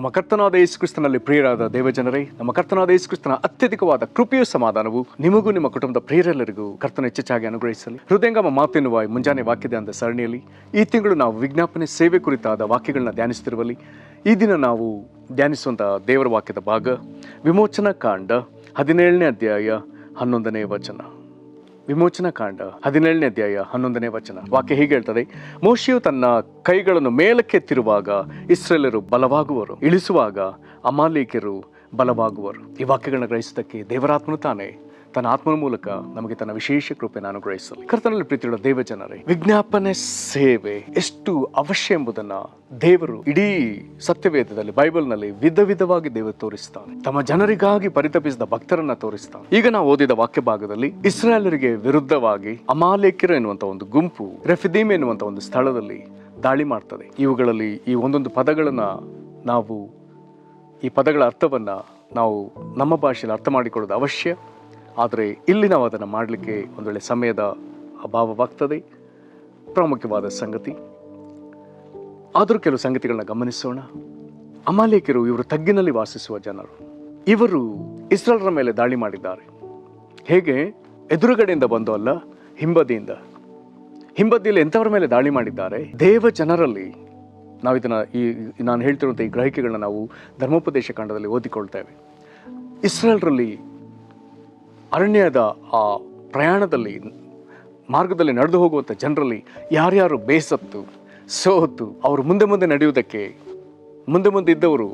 ನಮ್ಮ ಕರ್ತನಾದ ಯೇಸು ಕ್ರಿಸ್ತನಲ್ಲಿ ಪ್ರಿಯರಾದ ದೇವಜನರೇ, ನಮ್ಮ ಕರ್ತನಾದ ಯೇಸು ಕ್ರಿಸ್ತನ ಅತ್ಯಧಿಕವಾದ ಕೃಪೆಯು ಸಮಾಧಾನವು ನಿಮಗೂ ನಿಮ್ಮ ಕುಟುಂಬದ ಪ್ರಿಯರೆಲ್ಲರಿಗೂ ಕರ್ತನ ಹೆಚ್ಚಾಗಿ ಅನುಗ್ರಹಿಸಲಿ. ಹೃದಯಂಗಮ ಮಾತೆನ್ನುವ ಮುಂಜಾನೆ ವಾಕ್ಯದ ಅಂತ ಸರಣಿಯಲ್ಲಿ ಈ ತಿಂಗಳು ನಾವು ವಿಜ್ಞಾಪನೆ ಸೇವೆ ಕುರಿತಾದ ವಾಕ್ಯಗಳನ್ನ ಧ್ಯಾನಿಸುತ್ತಿರುವಲ್ಲಿ ಈ ದಿನ ನಾವು ಧ್ಯಾನಿಸುವಂತಹ ದೇವರ ವಾಕ್ಯದ ಭಾಗ ವಿಮೋಚನಾ ಕಾಂಡ 17ನೇ ಅಧ್ಯಾಯ 11ನೇ ವಚನ. ವಿಮೋಚನಾ ಕಾಂಡ 17ನೇ ಅಧ್ಯಾಯ 11ನೇ ವಚನ. ವಾಕ್ಯ ಹೀಗೆ ಹೇಳ್ತದೆ: ಮೋಶೆಯು ತನ್ನ ಕೈಗಳನ್ನು ಮೇಲಕ್ಕೆತ್ತಿರುವಾಗ ಇಸ್ರಾಯೇಲರು ಬಲವಾಗುವರು, ಇಳಿಸುವಾಗ ಅಮಾಲೇಕ್ಯರು ಬಲವಾಗುವರು. ಈ ವಾಕ್ಯಗಳನ್ನ ಗ್ರಹಿಸುವುದಕ್ಕೆ ದೇವರಾತ್ಮನು ತಾನೇ ತನ್ನ ಆತ್ಮನ ಮೂಲಕ ನಮಗೆ ತನ್ನ ವಿಶೇಷ ಕೃಪೆಯನ್ನು ಅನುಗ್ರಹಿಸಲಿ. ಕರ್ತನಲ್ಲಿ ಪ್ರೀತಿಯುಳ್ಳ ದೇವಜನರೇ, ವಿಜ್ಞಾಪನೆ ಸೇವೆ ಎಷ್ಟು ಅವಶ್ಯ ಎಂಬುದನ್ನ ದೇವರು ಇಡೀ ಸತ್ಯವೇದದಲ್ಲಿ, ಬೈಬಲ್ನಲ್ಲಿ ವಿಧ ವಿಧವಾಗಿ ದೇವರು ತೋರಿಸ್ತಾನೆ. ತಮ್ಮ ಜನರಿಗಾಗಿ ಪರಿತಪಿಸಿದ ಭಕ್ತರನ್ನ ತೋರಿಸ್ತಾನೆ. ಈಗ ನಾವು ಓದಿದ ವಾಕ್ಯ ಭಾಗದಲ್ಲಿ ಇಸ್ರಾಯೇಲರಿಗೆ ವಿರುದ್ಧವಾಗಿ ಅಮಾಲೇಕ್ಯರು ಎನ್ನುವಂತ ಒಂದು ಗುಂಪು ರೆಫಿದೀಮ್ ಎನ್ನುವಂತ ಒಂದು ಸ್ಥಳದಲ್ಲಿ ದಾಳಿ ಮಾಡ್ತದೆ. ಇವುಗಳಲ್ಲಿ ಈ ಒಂದೊಂದು ಪದಗಳನ್ನ ನಾವು, ಈ ಪದಗಳ ಅರ್ಥವನ್ನ ನಾವು ನಮ್ಮ ಭಾಷೆಯಲ್ಲಿ ಅರ್ಥ ಮಾಡಿಕೊಳ್ಳೋದು ಅವಶ್ಯ. ಆದರೆ ಇಲ್ಲಿ ನಾವು ಅದನ್ನು ಮಾಡಲಿಕ್ಕೆ ಒಂದು ವೇಳೆ ಸಮಯದ ಅಭಾವವಾಗ್ತದೆ. ಪ್ರಾಮುಖ್ಯವಾದ ಸಂಗತಿ ಆದರೂ ಕೆಲವು ಸಂಗತಿಗಳನ್ನ ಗಮನಿಸೋಣ. ಅಮಾಲೇಕ್ಯರು ಇವರು ತಗ್ಗಿನಲ್ಲಿ ವಾಸಿಸುವ ಜನರು. ಇವರು ಇಸ್ರಾಯೇಲರ ಮೇಲೆ ದಾಳಿ ಮಾಡಿದ್ದಾರೆ. ಹೇಗೆ? ಎದುರುಗಡೆಯಿಂದ ಬಂದು ಅಲ್ಲ, ಹಿಂಬದಿಯಿಂದ. ಹಿಂಬದಿಯಲ್ಲಿ ಎಂಥವರ ಮೇಲೆ ದಾಳಿ ಮಾಡಿದ್ದಾರೆ? ದೇವ ಜನರಲ್ಲಿ. ನಾವು ಇದನ್ನು ನಾನು ಹೇಳ್ತಿರುವಂಥ ಈ ಗ್ರಹಿಕೆಗಳನ್ನ ನಾವು ಧರ್ಮೋಪದೇಶ ಕಾಂಡದಲ್ಲಿ ಓದಿಕೊಳ್ತೇವೆ. ಇಸ್ರಾಯೇಲರಲ್ಲಿ ಅರಣ್ಯದ ಆ ಪ್ರಯಾಣದಲ್ಲಿ, ಮಾರ್ಗದಲ್ಲಿ ನಡೆದು ಹೋಗುವಂಥ ಜನರಲ್ಲಿ ಯಾರ್ಯಾರು ಬೇಸತ್ತು, ಸೋತು ಅವರು ಮುಂದೆ ಮುಂದೆ ನಡೆಯುವುದಕ್ಕೆ ಮುಂದೆ ಇದ್ದವರು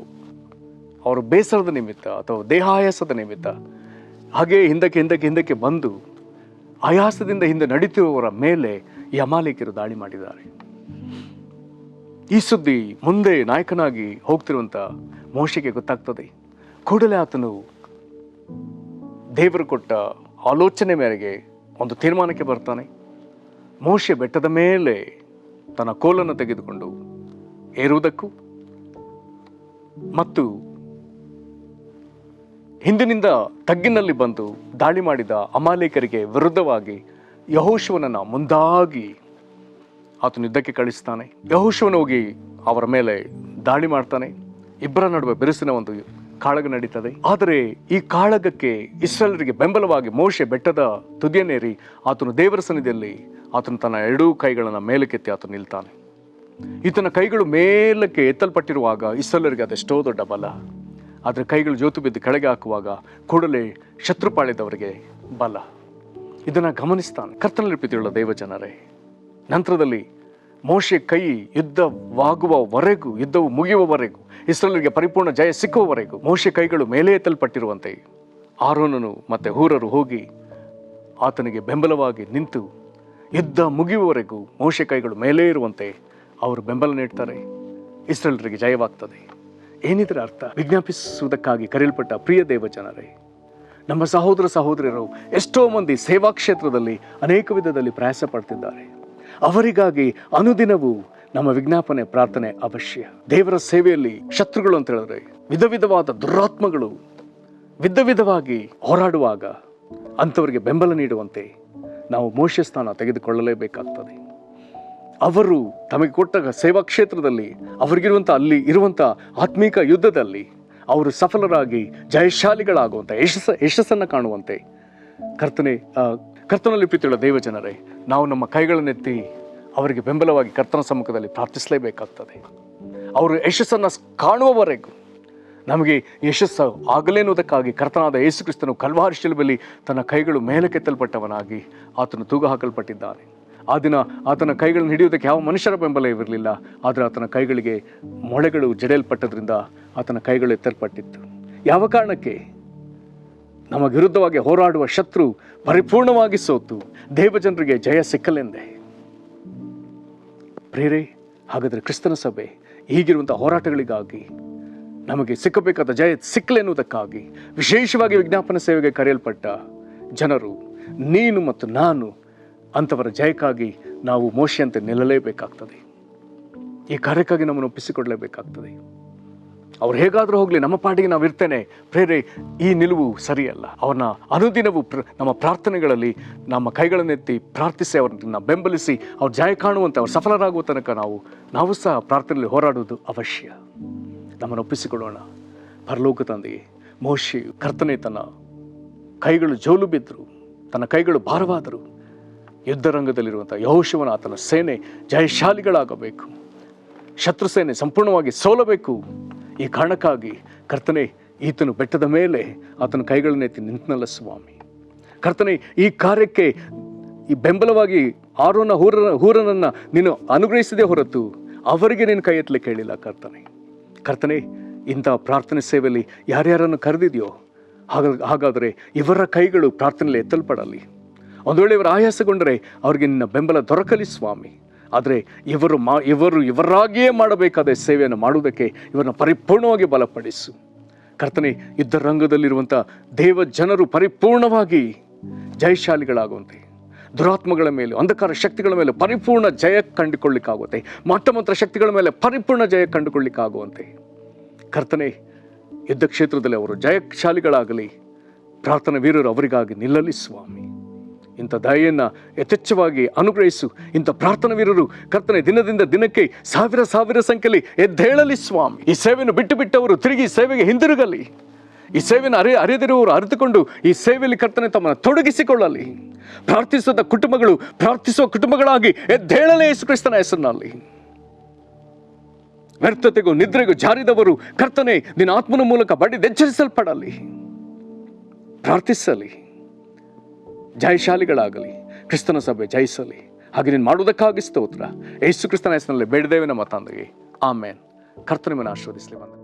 ಅವರು ಬೇಸರದ ನಿಮಿತ್ತ ಅಥವಾ ದೇಹಾಯಾಸದ ನಿಮಿತ್ತ ಹಾಗೆ ಹಿಂದಕ್ಕೆ ಬಂದು ಆಯಾಸದಿಂದ ಹಿಂದೆ ನಡೀತಿರುವವರ ಮೇಲೆ ಈ ಅಮಾಲೇಕ್ಯರು ದಾಳಿ ಮಾಡಿದ್ದಾರೆ. ಈ ಸುದ್ದಿ ಮುಂದೆ ನಾಯಕನಾಗಿ ಹೋಗ್ತಿರುವಂಥ ಮೋಶೆಗೆ ಗೊತ್ತಾಗ್ತದೆ. ಕೂಡಲೇ ಆತನು ದೇವರು ಕೊಟ್ಟ ಆಲೋಚನೆ ಮೇರೆಗೆ ಒಂದು ತೀರ್ಮಾನಕ್ಕೆ ಬರ್ತಾನೆ. ಮೋಶೆ ಬೆಟ್ಟದ ಮೇಲೆ ತನ್ನ ಕೋಲನ್ನು ತೆಗೆದುಕೊಂಡು ಏರುವುದಕ್ಕೂ ಮತ್ತು ಹಿಂದಿನಿಂದ ತಗ್ಗಿನಲ್ಲಿ ಬಂದು ದಾಳಿ ಮಾಡಿದ ಅಮಾಲೇಕರಿಗೆ ವಿರುದ್ಧವಾಗಿ ಯೆಹೋಶುವನನ್ನ ಮುಂದಾಗಿ ಆತನು ಯುದ್ಧಕ್ಕೆ ಕಳಿಸ್ತಾನೆ. ಯೆಹೋಶುವನು ಹೋಗಿ ಅವರ ಮೇಲೆ ದಾಳಿ ಮಾಡ್ತಾನೆ. ಇಬ್ಬರ ನಡುವೆ ಬಿರುಸಿನ ಒಂದು ಕಾಳಗ ನಡೀತದೆ. ಆದರೆ ಈ ಕಾಳಗಕ್ಕೆ ಇಸ್ರಾಯೇಲರಿಗೆ ಬೆಂಬಲವಾಗಿ ಮೋಶೆ ಬೆಟ್ಟದ ತುದಿಯನ್ನೇರಿ ಆತನು ದೇವರ ಸನ್ನಿಧಿಯಲ್ಲಿ ಆತನು ತನ್ನ ಎರಡೂ ಕೈಗಳನ್ನು ಮೇಲಕ್ಕೆತ್ತಿ ಆತನು ನಿಲ್ತಾನೆ. ಈತನ ಕೈಗಳು ಮೇಲಕ್ಕೆ ಎತ್ತಲ್ಪಟ್ಟಿರುವಾಗ ಇಸ್ರಾಯೇಲರಿಗೆ ಅದೆಷ್ಟೋ ದೊಡ್ಡ ಬಲ. ಆದರೆ ಕೈಗಳು ಜೋತು ಬಿದ್ದು ಕೆಳಗೆ ಹಾಕುವಾಗ ಕೂಡಲೇ ಶತ್ರುಪಾಳ್ಯದವರಿಗೆ ಬಲ. ಇದನ್ನು ಗಮನಿಸ್ತಾನೆ. ಕರ್ತನಲ್ಲಿ ಪ್ರೀತಿಯುಳ್ಳ ದೇವಜನರೇ, ನಂತರದಲ್ಲಿ ಮೋಶೆ ಕೈ ಯುದ್ಧವಾಗುವವರೆಗೂ, ಯುದ್ಧವು ಮುಗಿಯುವವರೆಗೂ, ಇಸ್ರಾಯೇಲರಿಗೆ ಪರಿಪೂರ್ಣ ಜಯ ಸಿಕ್ಕುವವರೆಗೂ ಮೋಶೆ ಕೈಗಳು ಮೇಲೆ ಎತ್ತಲ್ಪಟ್ಟಿರುವಂತೆ ಆರೋನನು ಮತ್ತೆ ಹೂರರು ಹೋಗಿ ಆತನಿಗೆ ಬೆಂಬಲವಾಗಿ ನಿಂತು ಯುದ್ಧ ಮುಗಿಯುವವರೆಗೂ ಮೋಶೆ ಕೈಗಳು ಮೇಲೆ ಇರುವಂತೆ ಅವರು ಬೆಂಬಲ ನೀಡ್ತಾರೆ. ಇಸ್ರಾಯೇಲರಿಗೆ ಜಯವಾಗ್ತದೆ. ಏನಿದರ ಅರ್ಥ? ವಿಜ್ಞಾಪಿಸುವುದಕ್ಕಾಗಿ ಕರೆಯಲ್ಪಟ್ಟ ಪ್ರಿಯ ದೇವ ಜನರೇ, ನಮ್ಮ ಸಹೋದರ ಸಹೋದರಿಯರು ಎಷ್ಟೋ ಮಂದಿ ಸೇವಾ ಕ್ಷೇತ್ರದಲ್ಲಿ ಅನೇಕ ವಿಧದಲ್ಲಿ ಪ್ರಯಾಸ ಪಡ್ತಿದ್ದಾರೆ. ಅವರಿಗಾಗಿ ಅನುದಿನವೂ ನಮ್ಮ ವಿಜ್ಞಾಪನೆ ಪ್ರಾರ್ಥನೆ ಅವಶ್ಯ. ದೇವರ ಸೇವೆಯಲ್ಲಿ ಶತ್ರುಗಳು ಅಂತ ಹೇಳಿದ್ರೆ ವಿಧ ವಿಧವಾದ ದುರಾತ್ಮಗಳು ವಿಧವಾಗಿ ಹೋರಾಡುವಾಗ ಅಂಥವರಿಗೆ ಬೆಂಬಲ ನೀಡುವಂತೆ ನಾವು ಮೋಶೆ ಸ್ಥಾನ ತೆಗೆದುಕೊಳ್ಳಲೇಬೇಕಾಗ್ತದೆ. ಅವರು ತಮಗೆ ಕೊಟ್ಟ ಸೇವಾ ಕ್ಷೇತ್ರದಲ್ಲಿ ಅವರಿಗಿರುವಂಥ ಅಲ್ಲಿ ಇರುವಂಥ ಆತ್ಮೀಕ ಯುದ್ಧದಲ್ಲಿ ಅವರು ಸಫಲರಾಗಿ ಜಯಶಾಲಿಗಳಾಗುವಂತೆ ಯಶಸ್ಸನ್ನು ಕಾಣುವಂತೆ ಕರ್ತನಲ್ಲಿ ಪ್ರೀತಿಯುಳ್ಳ ದೇವಜನರೇ, ನಾವು ನಮ್ಮ ಕೈಗಳನ್ನೆತ್ತಿ ಅವರಿಗೆ ಬೆಂಬಲವಾಗಿ ಕರ್ತನ ಸಮ್ಮುಖದಲ್ಲಿ ಪ್ರಾರ್ಥಿಸಲೇಬೇಕಾಗ್ತದೆ. ಅವರು ಯಶಸ್ಸನ್ನು ಕಾಣುವವರೆಗೂ ನಮಗೆ ಯಶಸ್ಸು ಆಗಲೇನುವುದಕ್ಕಾಗಿ ಕರ್ತನಾದ ಯೇಸು ಕ್ರಿಸ್ತನು ಕಲ್ವಾರಿ ಶಿಲುಬೆಯಲ್ಲಿ ತನ್ನ ಕೈಗಳು ಮೇಲಕ್ಕೆತ್ತಲ್ಪಟ್ಟವನಾಗಿ ಆತನು ತೂಗ ಹಾಕಲ್ಪಟ್ಟಿದ್ದಾನೆ. ಆ ದಿನ ಆತನ ಕೈಗಳನ್ನು ಹಿಡಿಯುವುದಕ್ಕೆ ಯಾವ ಮನುಷ್ಯರ ಬೆಂಬಲ ಇರಲಿಲ್ಲ. ಆದರೆ ಆತನ ಕೈಗಳಿಗೆ ಮೊಳೆಗಳು ಜಡೆಯಲ್ಪಟ್ಟದ್ರಿಂದ ಆತನ ಕೈಗಳು ಎತ್ತಲ್ಪಟ್ಟಿತ್ತು. ಯಾವ ಕಾರಣಕ್ಕೆ? ನಮ್ಮ ವಿರುದ್ಧವಾಗಿ ಹೋರಾಡುವ ಶತ್ರು ಪರಿಪೂರ್ಣವಾಗಿ ಸೋತು ದೇವಜನರಿಗೆ ಜಯ ಸಿಕ್ಕಲೆಂದೇ. ಪ್ರೇರೆ, ಹಾಗಾದರೆ ಕ್ರಿಸ್ತನ ಸಭೆ ಹೀಗಿರುವಂಥ ಹೋರಾಟಗಳಿಗಾಗಿ ನಮಗೆ ಸಿಕ್ಕಬೇಕಾದ ಜಯ ಸಿಕ್ಕಲೆನ್ನುವುದಕ್ಕಾಗಿ ವಿಶೇಷವಾಗಿ ವಿಜ್ಞಾಪನ ಸೇವೆಗೆ ಕರೆಯಲ್ಪಟ್ಟ ಜನರು ನೀನು ಮತ್ತು ನಾನು, ಅಂಥವರ ಜಯಕ್ಕಾಗಿ ನಾವು ಮೋಶೆಯಂತೆ ನಿಲ್ಲಲೇಬೇಕಾಗ್ತದೆ. ಈ ಕಾರ್ಯಕ್ಕಾಗಿ ನಮ್ಮನ್ನು ಒಪ್ಪಿಸಿಕೊಡಲೇಬೇಕಾಗ್ತದೆ. ಅವ್ರು ಹೇಗಾದರೂ ಹೋಗಲಿ, ನಮ್ಮ ಪಾಟಿಗೆ ನಾವು ಇರ್ತೇನೆ. ಪ್ರೇರೆ, ಈ ನಿಲುವು ಸರಿಯಲ್ಲ. ಅವ್ರನ್ನ ಅನುದಿನವೂ ನಮ್ಮ ಪ್ರಾರ್ಥನೆಗಳಲ್ಲಿ ನಮ್ಮ ಕೈಗಳನ್ನೆತ್ತಿ ಪ್ರಾರ್ಥಿಸಿ ಅವ್ರನ್ನ ಬೆಂಬಲಿಸಿ ಅವ್ರು ಜಯ ಕಾಣುವಂತೆ, ಅವ್ರು ಸಫಲರಾಗುವ ತನಕ ನಾವು ಸಹ ಪ್ರಾರ್ಥನೆಯಲ್ಲಿ ಹೋರಾಡುವುದು ಅವಶ್ಯ. ನಮ್ಮನ್ನು ಒಪ್ಪಿಸಿಕೊಡೋಣ. ಪರಲೋಕ ತಂದೆಯೇ, ಮೋಶೆಯು ಕರ್ತನೆ ತನ್ನ ಕೈಗಳು ಜೋಲು ಬಿದ್ದರು, ತನ್ನ ಕೈಗಳು ಭಾರವಾದರು. ಯುದ್ಧರಂಗದಲ್ಲಿರುವಂಥ ಯೆಹೋಶುವನ ಆತನ ಸೇನೆ ಜಯಶಾಲಿಗಳಾಗಬೇಕು, ಶತ್ರು ಸೇನೆ ಸಂಪೂರ್ಣವಾಗಿ ಸೋಲಬೇಕು. ಈ ಕಾರಣಕ್ಕಾಗಿ ಕರ್ತನೆ ಈತನು ಬೆಟ್ಟದ ಮೇಲೆ ಆತನ ಕೈಗಳನ್ನೆತ್ತಿ ನಿಂತನಲ್ಲ ಸ್ವಾಮಿ. ಕರ್ತನೆ, ಈ ಕಾರ್ಯಕ್ಕೆ ಈ ಬೆಂಬಲವಾಗಿ ಆರೋನ ಹೂರನನ್ನು ನೀನು ಅನುಗ್ರಹಿಸಿದೇ ಹೊರತು ಅವರಿಗೆ ನೀನು ಕೈ ಎತ್ತಲಿಕ್ಕೆ ಹೇಳಿಲ್ಲ ಕರ್ತನೆ. ಇಂಥ ಪ್ರಾರ್ಥನೆ ಸೇವೆಯಲ್ಲಿ ಯಾರ್ಯಾರನ್ನು ಕರೆದಿದೆಯೋ ಹಾಗಾದರೆ ಇವರ ಕೈಗಳು ಪ್ರಾರ್ಥನೆಯಲ್ಲಿ ಎತ್ತಲ್ಪಡಲಿ. ಒಂದು ವೇಳೆ ಇವರು ಆಯಾಸಗೊಂಡರೆ ಅವ್ರಿಗೆ ನಿನ್ನ ಬೆಂಬಲ ದೊರಕಲಿ ಸ್ವಾಮಿ. ಆದರೆ ಇವರಾಗಿಯೇ ಮಾಡಬೇಕಾದ ಸೇವೆಯನ್ನು ಮಾಡುವುದಕ್ಕೆ ಇವರನ್ನು ಪರಿಪೂರ್ಣವಾಗಿ ಬಲಪಡಿಸು ಕರ್ತನೆ. ಯುದ್ಧ ರಂಗದಲ್ಲಿರುವಂಥ ದೇವ ಜನರು ಪರಿಪೂರ್ಣವಾಗಿ ಜಯಶಾಲಿಗಳಾಗುವಂತೆ, ದುರಾತ್ಮಗಳ ಮೇಲೆ, ಅಂಧಕಾರ ಶಕ್ತಿಗಳ ಮೇಲೆ ಪರಿಪೂರ್ಣ ಜಯ ಕಂಡುಕೊಳ್ಳಿಕ್ಕಾಗುತ್ತೆ, ಮಾಟಮಂತ್ರ ಶಕ್ತಿಗಳ ಮೇಲೆ ಪರಿಪೂರ್ಣ ಜಯ ಕಂಡುಕೊಳ್ಳಿಕ್ಕಾಗುವಂತೆ ಕರ್ತನೆ, ಯುದ್ಧ ಕ್ಷೇತ್ರದಲ್ಲಿ ಅವರು ಜಯಶಾಲಿಗಳಾಗಲಿ. ಪ್ರಾರ್ಥನಾ ವೀರರು ಅವರಿಗಾಗಿ ನಿಲ್ಲಲಿ ಸ್ವಾಮಿ. ಇಂಥ ದಯೆಯನ್ನು ಯಥೇಚ್ಛವಾಗಿ ಅನುಗ್ರಹಿಸು. ಇಂಥ ಪ್ರಾರ್ಥನಾ ವೀರರು ಕರ್ತನೆ ದಿನದಿಂದ ದಿನಕ್ಕೆ ಸಾವಿರ ಸಂಖ್ಯೆಯಲ್ಲಿ ಎದ್ದೇಳಲಿ ಸ್ವಾಮಿ. ಈ ಸೇವೆಯನ್ನು ಬಿಟ್ಟವರು ತಿರುಗಿ ಸೇವೆಗೆ ಹಿಂದಿರುಗಲಿ. ಈ ಸೇವೆಯನ್ನು ಅರಿಯದಿರುವವರು ಅರಿತುಕೊಂಡು ಈ ಸೇವೆಯಲ್ಲಿ ಕರ್ತನೆ ತಮ್ಮನ್ನು ತೊಡಗಿಸಿಕೊಳ್ಳಲಿ. ಪ್ರಾರ್ಥಿಸುವ ಕುಟುಂಬಗಳಾಗಿ ಎದ್ದೇಳಲೇ ಯೇಸು ಕ್ರಿಸ್ತನ ಹೆಸರಿನಲ್ಲಿ. ವ್ಯರ್ಥತೆಗೂ ನಿದ್ರೆಗೂ ಜಾರಿದವರು ಕರ್ತನೆ ನಿನ್ನ ಆತ್ಮನ ಮೂಲಕ ಎಚ್ಚರಿಸಲ್ಪಡಲಿ, ಪ್ರಾರ್ಥಿಸಲಿ, ಜಯಶಾಲಿಗಳಾಗಲಿ, ಕ್ರಿಸ್ತನ ಸಭೆ ಜಯಿಸಲಿ. ಹಾಗೆ ನೀನು ಮಾಡುವುದಕ್ಕಾಗಿ ಸ್ತೋತ್ರ. ಯೇಸು ಕ್ರಿಸ್ತನ ಹೆಸರಿನಲ್ಲಿ ಬೇಡಿದ್ದೇವೆ ನಮ್ಮ ತಂದೆಗೆ, ಆಮೇನ್. ಕರ್ತನ ನಿಮ್ಮನ್ನು ಆಶೀರ್ವದಿಸಲಿ.